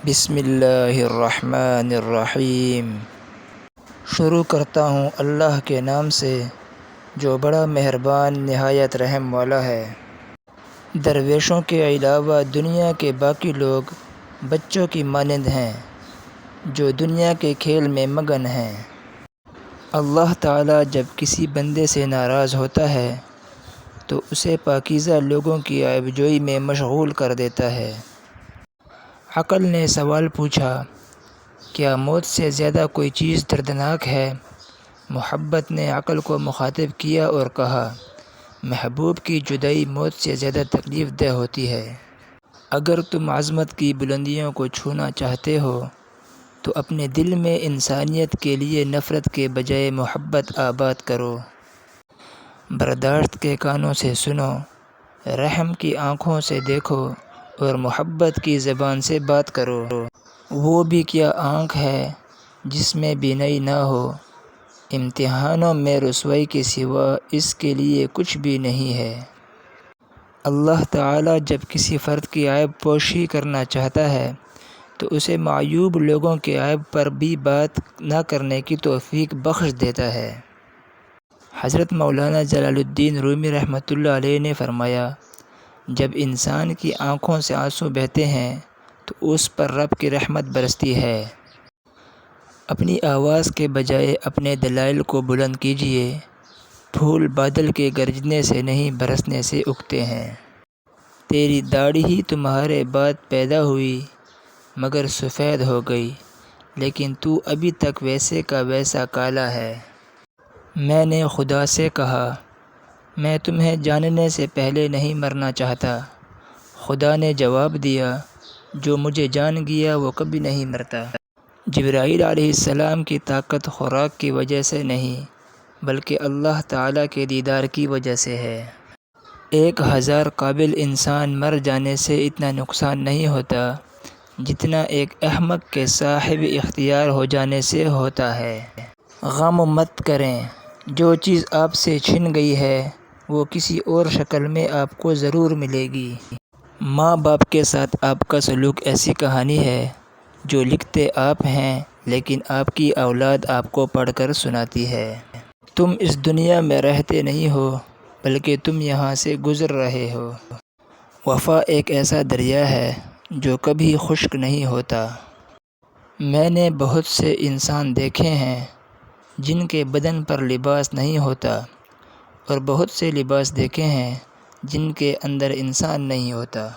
بسم اللہ الرحمن الرحیم۔ شروع کرتا ہوں اللہ کے نام سے جو بڑا مہربان نہایت رحم والا ہے۔ درویشوں کے علاوہ دنیا کے باقی لوگ بچوں کی مانند ہیں جو دنیا کے کھیل میں مگن ہیں۔ اللہ تعالیٰ جب کسی بندے سے ناراض ہوتا ہے تو اسے پاکیزہ لوگوں کی عیب جوئی میں مشغول کر دیتا ہے۔ عقل نے سوال پوچھا، کیا موت سے زیادہ کوئی چیز دردناک ہے؟ محبت نے عقل کو مخاطب کیا اور کہا، محبوب کی جدائی موت سے زیادہ تکلیف دہ ہوتی ہے۔ اگر تم عظمت کی بلندیوں کو چھونا چاہتے ہو تو اپنے دل میں انسانیت کے لیے نفرت کے بجائے محبت آباد کرو۔ برداشت کے کانوں سے سنو، رحم کی آنکھوں سے دیکھو اور محبت کی زبان سے بات کرو۔ وہ بھی کیا آنکھ ہے جس میں بینائی نہ ہو؟ امتحانوں میں رسوائی کے سوا اس کے لیے کچھ بھی نہیں ہے۔ اللہ تعالیٰ جب کسی فرد کی عیب پوشی کرنا چاہتا ہے تو اسے معیوب لوگوں کے عیب پر بھی بات نہ کرنے کی توفیق بخش دیتا ہے۔ حضرت مولانا جلال الدین رومی رحمۃ اللہ علیہ نے فرمایا، جب انسان کی آنکھوں سے آنسو بہتے ہیں تو اس پر رب کی رحمت برستی ہے۔ اپنی آواز کے بجائے اپنے دلائل کو بلند کیجیے، پھول بادل کے گرجنے سے نہیں برسنے سے اگتے ہیں۔ تیری داڑھی ہی تمہارے بعد پیدا ہوئی مگر سفید ہو گئی، لیکن تو ابھی تک ویسے کا ویسا کالا ہے۔ میں نے خدا سے کہا، میں تمہیں جاننے سے پہلے نہیں مرنا چاہتا۔ خدا نے جواب دیا، جو مجھے جان گیا وہ کبھی نہیں مرتا۔ جبرائیل علیہ السلام کی طاقت خوراک کی وجہ سے نہیں بلکہ اللہ تعالیٰ کے دیدار کی وجہ سے ہے۔ 1000 قابل انسان مر جانے سے اتنا نقصان نہیں ہوتا جتنا ایک احمق کے صاحب اختیار ہو جانے سے ہوتا ہے۔ غم مت کریں، جو چیز آپ سے چھن گئی ہے وہ کسی اور شکل میں آپ کو ضرور ملے گی۔ ماں باپ کے ساتھ آپ کا سلوک ایسی کہانی ہے جو لکھتے آپ ہیں لیکن آپ کی اولاد آپ کو پڑھ کر سناتی ہے۔ تم اس دنیا میں رہتے نہیں ہو بلکہ تم یہاں سے گزر رہے ہو۔ وفا ایک ایسا دریا ہے جو کبھی خشک نہیں ہوتا۔ میں نے بہت سے انسان دیکھے ہیں جن کے بدن پر لباس نہیں ہوتا اور بہت سے لباس دیکھے ہیں جن کے اندر انسان نہیں ہوتا۔